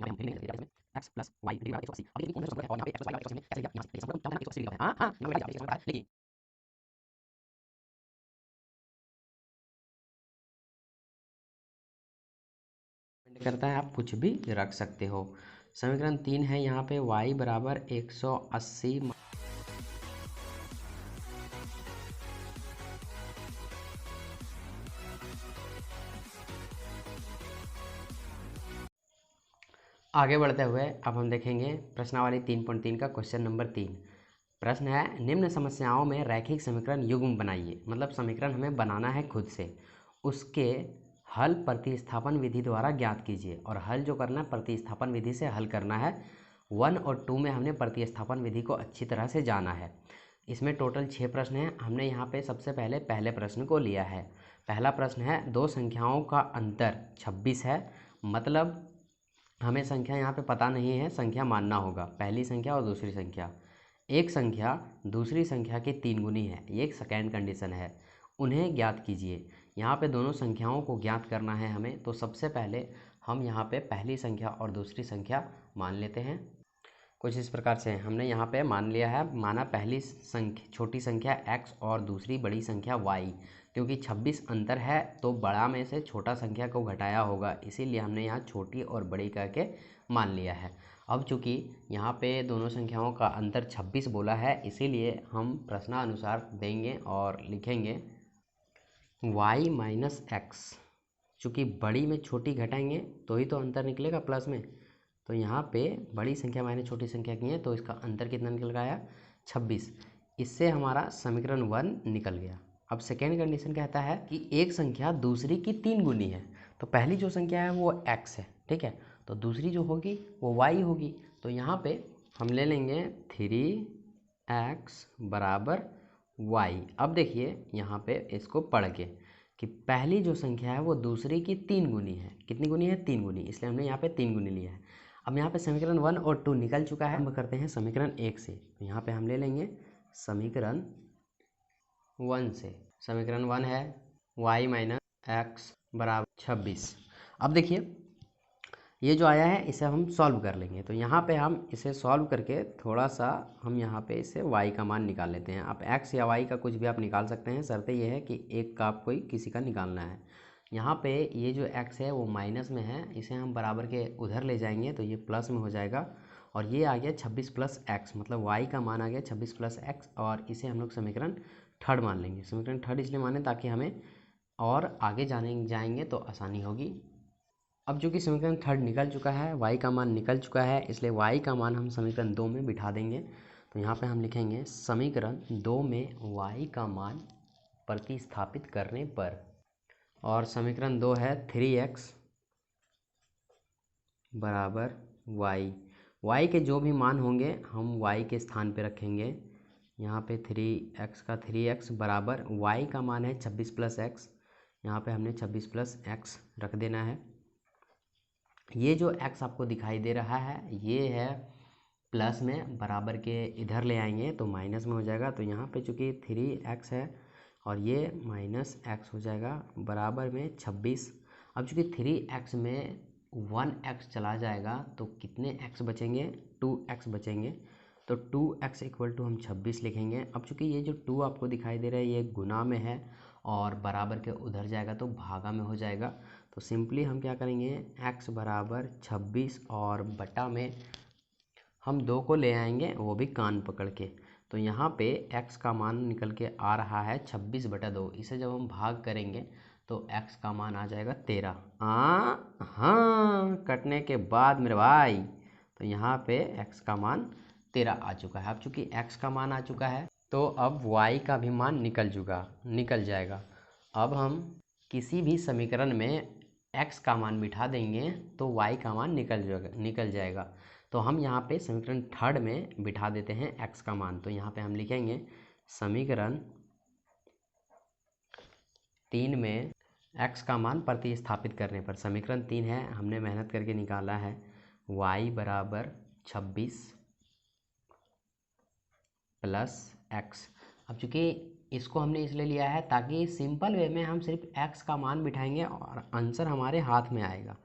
यहाँ पे हम लिख लेंगे x प्लस वाई डिग्री बराबर 180। अब ये कौन सा संबंध है और यहाँ पे x प्लस वाई बराबर 180 में कैसे लिखा, यहाँ से संबंध क्या होता है 180 लिखा है। हाँ यहाँ पे आपको पता है, लेकिन करता है आप कुछ भी रख सकते हो। समीकरण 3 है यहाँ पे y बराबर 180। आगे बढ़ते हुए अब हम देखेंगे प्रश्नावली 3.3 का क्वेश्चन नंबर 3। प्रश्न है, निम्न समस्याओं में रैखिक समीकरण युग्म बनाइए। मतलब समीकरण हमें बनाना है खुद से, उसके हल प्रतिस्थापन विधि द्वारा ज्ञात कीजिए। और हल जो करना है प्रतिस्थापन विधि से हल करना है। 1 और 2 में हमने प्रतिस्थापन विधि को अच्छी तरह से जाना है। इसमें टोटल 6 प्रश्न हैं। हमने यहाँ पे सबसे पहले पहले प्रश्न को लिया है। पहला प्रश्न है, दो संख्याओं का अंतर 26 है। मतलब हमें संख्या यहाँ पे पता नहीं है, संख्या मानना होगा, पहली संख्या और दूसरी संख्या। एक संख्या दूसरी संख्या के 3 गुनी है, ये एक सेकेंड कंडीशन है। उन्हें ज्ञात कीजिए। यहाँ पे दोनों संख्याओं को ज्ञात करना है हमें। तो सबसे पहले हम यहाँ पे पहली संख्या और दूसरी संख्या मान लेते हैं। कुछ इस प्रकार से हमने यहाँ पे मान लिया है, माना पहली संख्या छोटी संख्या x और दूसरी बड़ी संख्या y। क्योंकि 26 अंतर है तो बड़ा में से छोटा संख्या को घटाया होगा, इसीलिए हमने यहाँ छोटी और बड़ी करके मान लिया है। अब चूँकि यहाँ पे दोनों संख्याओं का अंतर 26 बोला है, इसीलिए हम प्रश्नानुसार देंगे और लिखेंगे y माइनस एक्स। चूँकि बड़ी में छोटी घटाएंगे तो ही तो अंतर निकलेगा प्लस में। तो यहाँ पे बड़ी संख्या माइनस छोटी संख्या की है, तो इसका अंतर कितना निकल आया 26। इससे हमारा समीकरण 1 निकल गया। अब सेकेंड कंडीशन कहता है कि एक संख्या दूसरी की 3 गुनी है। तो पहली जो संख्या है वो x है, ठीक है, तो दूसरी जो होगी वो y होगी। तो यहाँ पे हम ले लेंगे 3x बराबर y। अब देखिए यहाँ पे इसको पढ़ के कि पहली जो संख्या है वो दूसरी की 3 गुनी है। कितनी गुनी है? 3 गुनी, इसलिए हमने यहाँ पे 3 गुनी लिया है। अब यहाँ पे समीकरण 1 और 2 निकल चुका है। हम करते हैं समीकरण 1 से। तो यहाँ पे हम ले लेंगे समीकरण 1 से। समीकरण 1 है y माइनस एक्स बराबर 26। अब देखिए ये जो आया है इसे हम सॉल्व कर लेंगे। तो यहाँ पे हम इसे सॉल्व करके थोड़ा सा हम यहाँ पे इसे y का मान निकाल लेते हैं। आप x या y का कुछ भी आप निकाल सकते हैं, शर्त ये है कि एक का आप कोई किसी का निकालना है। यहाँ पे ये जो x है वो माइनस में है, इसे हम बराबर के उधर ले जाएंगे तो ये प्लस में हो जाएगा। और ये आ गया 26 प्लस एक्स, मतलब y का मान आ गया 26 प्लस एक्स। और इसे हम लोग समीकरण थर्ड मान लेंगे। समीकरण थर्ड इसलिए माने ताकि हमें और आगे जाएंगे तो आसानी होगी। अब चूँकि समीकरण थर्ड निकल चुका है, y का मान निकल चुका है, इसलिए y का मान हम समीकरण 2 में बिठा देंगे। तो यहाँ पे हम लिखेंगे समीकरण 2 में y का मान प्रतिस्थापित करने पर। और समीकरण 2 है 3x बराबर y के जो भी मान होंगे हम y के स्थान पे रखेंगे। यहाँ पे 3x का 3x बराबर y का मान है 26 प्लस एक्स, यहाँ पे हमने 26 प्लस एक्स रख देना है। ये जो x आपको दिखाई दे रहा है ये है प्लस में, बराबर के इधर ले आएंगे तो माइनस में हो जाएगा। तो यहाँ पे चूँकि 3x है और ये माइनस एक्स हो जाएगा बराबर में 26। अब चूँकि 3x में 1x चला जाएगा तो कितने x बचेंगे? 2x बचेंगे। तो 2x इक्वल टू हम 26 लिखेंगे। अब चूँकि ये जो 2 आपको दिखाई दे रहा है ये गुना में है और बराबर के उधर जाएगा तो भागा में हो जाएगा। तो सिंपली हम क्या करेंगे, x बराबर 26 और बटा में हम 2 को ले आएंगे, वो भी कान पकड़ के। तो यहाँ पे x का मान निकल के आ रहा है 26 बटा 2। इसे जब हम भाग करेंगे तो x का मान आ जाएगा 13। हाँ, कटने के बाद मेरे भाई तो यहाँ पे x का मान 13 आ चुका है। अब चूँकि x का मान आ चुका है तो अब y का भी मान निकल जाएगा। अब हम किसी भी समीकरण में x का मान बिठा देंगे तो y का मान निकल जाएगा। तो हम यहाँ पे समीकरण थर्ड में बिठा देते हैं x का मान। तो यहाँ पे हम लिखेंगे समीकरण 3 में x का मान प्रतिस्थापित करने पर। समीकरण 3 है, हमने मेहनत करके निकाला है y बराबर 26 प्लस एक्स। अब चूँकि इसको हमने इसलिए लिया है ताकि सिंपल वे में हम सिर्फ x का मान बिठाएंगे और आंसर हमारे हाथ में आएगा।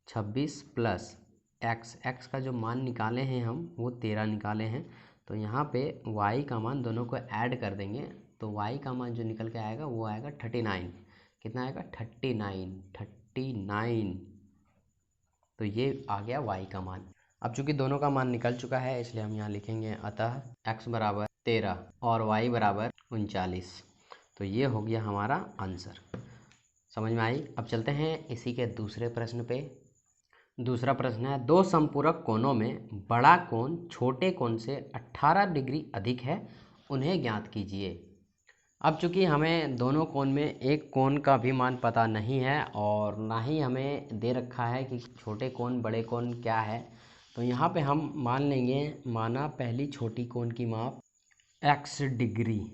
26 प्लस एक्स का जो मान निकाले हैं हम वो 13 निकाले हैं। तो यहाँ पे y का मान दोनों को ऐड कर देंगे तो y का मान जो निकल के आएगा वो आएगा 39। कितना आएगा? 39। तो ये आ गया y का मान। अब चूंकि दोनों का मान निकल चुका है इसलिए हम यहाँ लिखेंगे अतः x बराबर 13 और y बराबर 39। तो ये हो गया हमारा आंसर। समझ में आई? अब चलते हैं इसी के दूसरे प्रश्न पे। दूसरा प्रश्न है, दो समपूरक कोणों में बड़ा कोण छोटे कोण से 18 डिग्री अधिक है, उन्हें ज्ञात कीजिए। अब चूंकि हमें दोनों कोण में एक कोण का भी मान पता नहीं है और ना ही हमें दे रखा है कि छोटे कोण बड़े कोण क्या है, तो यहाँ पे हम मान लेंगे, माना पहली छोटी कोण की माप x डिग्री,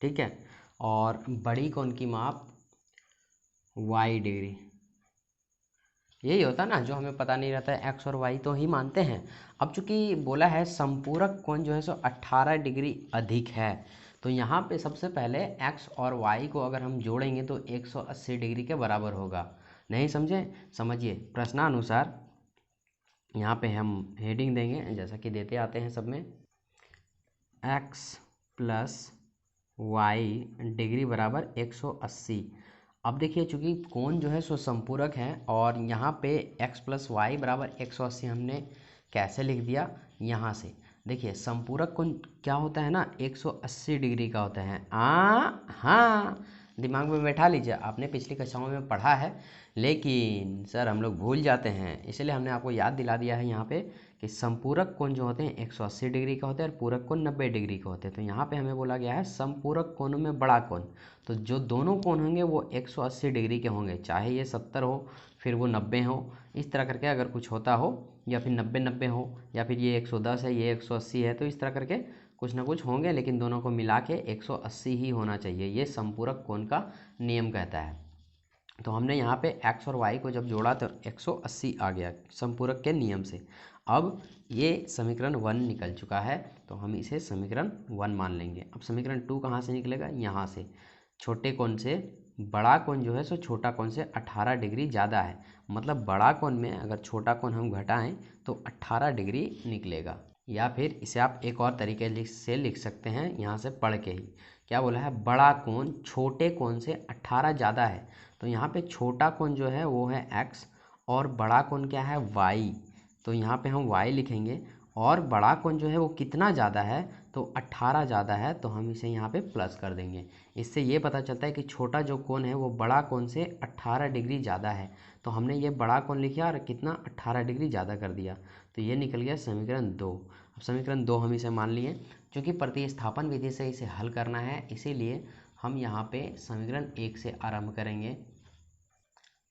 ठीक है, और बड़ी कोण की माप y डिग्री। यही होता ना, जो हमें पता नहीं रहता है x और y तो ही मानते हैं। अब चूंकि बोला है संपूरक कोण जो है सो 18 डिग्री अधिक है, तो यहाँ पे सबसे पहले x और y को अगर हम जोड़ेंगे तो 180 डिग्री के बराबर होगा। नहीं समझे? समझिए, प्रश्नानुसार यहाँ पे हम हेडिंग देंगे जैसा कि देते आते हैं सब में, x प्लस वाई डिग्री बराबर 180। अब देखिए चूंकि कोण जो है सो संपूरक है और यहाँ पे x प्लस वाई बराबर 180 हमने कैसे लिख दिया? यहाँ से देखिए संपूरक कोण क्या होता है ना, 180 डिग्री का होता है। हाँ, दिमाग में बैठा लीजिए, आपने पिछली कक्षाओं में पढ़ा है लेकिन सर हम लोग भूल जाते हैं, इसलिए हमने आपको याद दिला दिया है यहाँ पे कि संपूरक कोण जो होते हैं 180 डिग्री का होता है और पूरक कोण 90 डिग्री का होते हैं। तो यहाँ पे हमें बोला गया है संपूरक कोणों में बड़ा कोण, तो जो दोनों कोण होंगे वो 180 डिग्री के होंगे, चाहे ये 70 हो फिर वो 90 हो, इस तरह करके अगर कुछ होता हो, या फिर 90-90 हो, या फिर ये 110 है ये 180 है, तो इस तरह करके कुछ ना कुछ होंगे, लेकिन दोनों को मिला के 180 ही होना चाहिए, ये संपूरक कोण का नियम कहता है। तो हमने यहाँ पे x और y को जब जोड़ा तो 180 आ गया संपूरक के नियम से। अब ये समीकरण 1 निकल चुका है तो हम इसे समीकरण 1 मान लेंगे। अब समीकरण 2 कहाँ से निकलेगा? यहाँ से, छोटे कोण से बड़ा कोण जो है सो छोटा कोण से 18 डिग्री ज़्यादा है, मतलब बड़ा कोण में अगर छोटा कोण हम घटाएं तो 18 डिग्री निकलेगा। या फिर इसे आप एक और तरीके से लिख सकते हैं, यहाँ से पढ़ के ही। क्या बोला है? बड़ा कोण छोटे कोण से 18 ज़्यादा है, तो यहाँ पे छोटा कोण जो है वो है x और बड़ा कोण क्या है? y। तो यहाँ पे हम y लिखेंगे और बड़ा कोण जो है वो कितना ज़्यादा है? तो 18 ज़्यादा है, तो हम इसे यहाँ पे प्लस कर देंगे। इससे ये पता चलता है कि छोटा जो कोण है वो बड़ा कोण से 18 डिग्री ज़्यादा है, तो हमने ये बड़ा कोण लिखा और कितना 18 डिग्री ज़्यादा कर दिया, तो ये निकल गया समीकरण 2। अब समीकरण 2 हम इसे मान लिए, क्योंकि प्रतिस्थापन विधि से इसे हल करना है इसीलिए हम यहाँ पे समीकरण 1 से आरंभ करेंगे।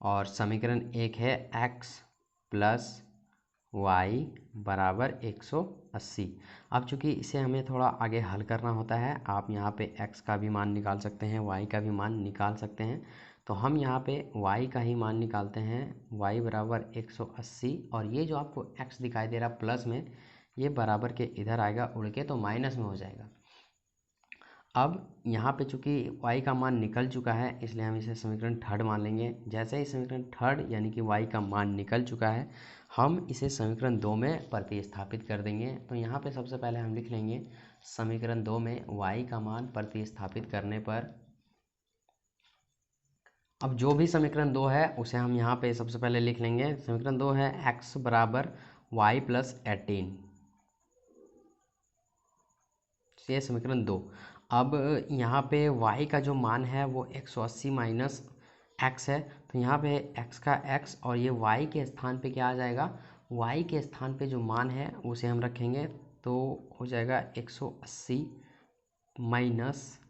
और समीकरण 1 है x प्लस वाई बराबर 180। अब चूँकि इसे हमें थोड़ा आगे हल करना होता है, आप यहाँ पे x का भी मान निकाल सकते हैं, y का भी मान निकाल सकते हैं, तो हम यहाँ पे y का ही मान निकालते हैं, y बराबर 180। और ये जो आपको x दिखाई दे रहा प्लस में, ये बराबर के इधर आएगा उड़ के, तो माइनस में हो जाएगा। अब यहाँ पे चूँकि y का मान निकल चुका है इसलिए हम इसे समीकरण 3 मान लेंगे। जैसे ही समीकरण 3 यानी कि y का मान निकल चुका है, हम इसे समीकरण 2 में प्रतिस्थापित कर देंगे। तो यहाँ पे सबसे पहले हम लिख लेंगे समीकरण 2 में y का मान प्रतिस्थापित करने पर, अब जो भी समीकरण 2 है उसे हम यहाँ पे सबसे पहले लिख लेंगे। समीकरण 2 है x बराबर y प्लस 18, ये समीकरण 2। अब यहाँ पे y का जो मान है वो 180 माइनस x है, तो यहाँ पे x का x और ये y के स्थान पे क्या आ जाएगा? y के स्थान पे जो मान है उसे हम रखेंगे, तो हो जाएगा 180 माइनस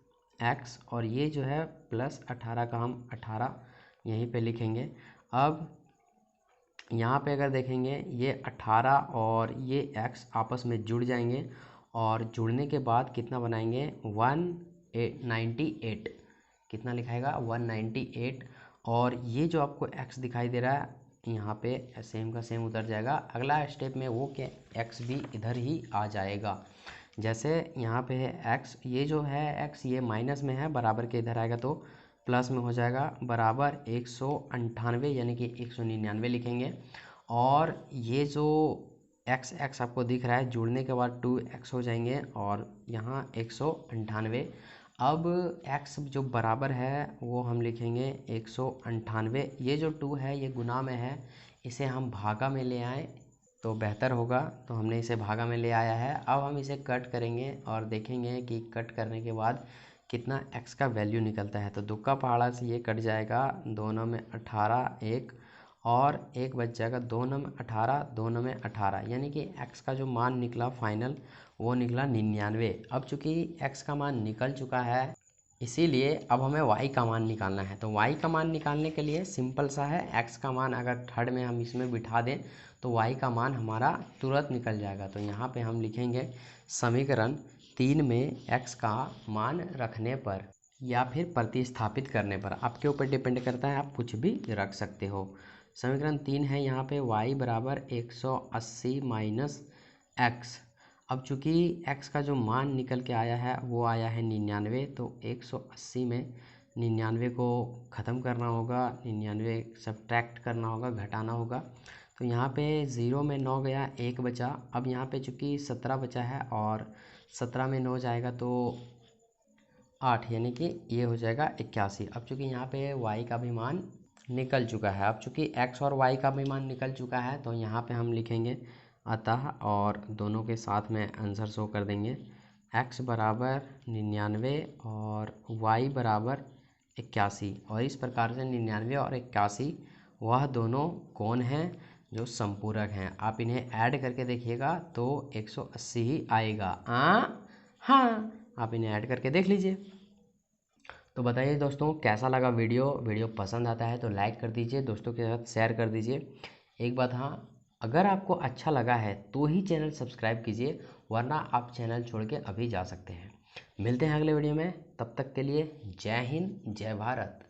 x और ये जो है प्लस 18 का हम 18 यहीं पे लिखेंगे। अब यहाँ पे अगर देखेंगे ये 18 और ये x आपस में जुड़ जाएंगे और जुड़ने के बाद कितना बनाएंगे? 198। कितना लिखाएगा? 198। और ये जो आपको x दिखाई दे रहा है यहाँ पे सेम का सेम उतर जाएगा। अगला स्टेप में वो कि x भी इधर ही आ जाएगा। जैसे यहाँ पे है x, ये जो है x ये माइनस में है, बराबर के इधर आएगा तो प्लस में हो जाएगा, बराबर 198 यानी कि 199 लिखेंगे। और ये जो एक्स एक्स आपको दिख रहा है जुड़ने के बाद 2x हो जाएंगे और यहाँ 198। अब x जो बराबर है वो हम लिखेंगे 198। ये जो 2 है ये गुना में है, इसे हम भागा में ले आए तो बेहतर होगा, तो हमने इसे भागा में ले आया है। अब हम इसे कट करेंगे और देखेंगे कि कट करने के बाद कितना x का वैल्यू निकलता है। तो दुक्का पहाड़ा से ये कट जाएगा, 2 9 में 18 एक और एक बच जाएगा, 2 9 में 18 2 9 में 18, यानी कि x का जो मान निकला फाइनल वो निकला 99। अब चूँकि x का मान निकल चुका है इसीलिए अब हमें y का मान निकालना है। तो y का मान निकालने के लिए सिंपल सा है, x का मान अगर थर्ड में हम इसमें बिठा दें तो y का मान हमारा तुरंत निकल जाएगा। तो यहाँ पे हम लिखेंगे समीकरण 3 में x का मान रखने पर या फिर प्रतिस्थापित करने पर, आपके ऊपर डिपेंड करता है, आप कुछ भी रख सकते हो। समीकरण 3 है यहाँ पे y बराबर 180 माइनस एक्स। अब चूँकि x का जो मान निकल के आया है वो आया है 99, तो 180 में 99 को ख़त्म करना होगा, 99 सब्ट्रैक्ट करना होगा, घटाना होगा। तो यहाँ पे 0 में 9 गया, 1 बचा। अब यहाँ पे चूँकि 17 बचा है और 17 में 9 जाएगा तो 8, यानी कि ये हो जाएगा 81। अब चूँकि यहाँ पे y का भी मान निकल चुका है, अब चूँकि x और y का भी मान निकल चुका है तो यहाँ पे हम लिखेंगे अतः, और दोनों के साथ में आंसर शो कर देंगे। x बराबर 99 और y बराबर 81, और इस प्रकार से 99 और 81 वह दोनों कोण हैं जो संपूरक हैं। आप इन्हें ऐड करके देखिएगा तो 180 ही आएगा। हाँ, आप इन्हें ऐड करके देख लीजिए। तो बताइए दोस्तों कैसा लगा वीडियो पसंद आता है तो लाइक कर दीजिए, दोस्तों के साथ शेयर कर दीजिए। एक बात हाँ, अगर आपको अच्छा लगा है तो ही चैनल सब्सक्राइब कीजिए, वरना आप चैनल छोड़ के अभी जा सकते हैं। मिलते हैं अगले वीडियो में, तब तक के लिए जय हिंद जय भारत।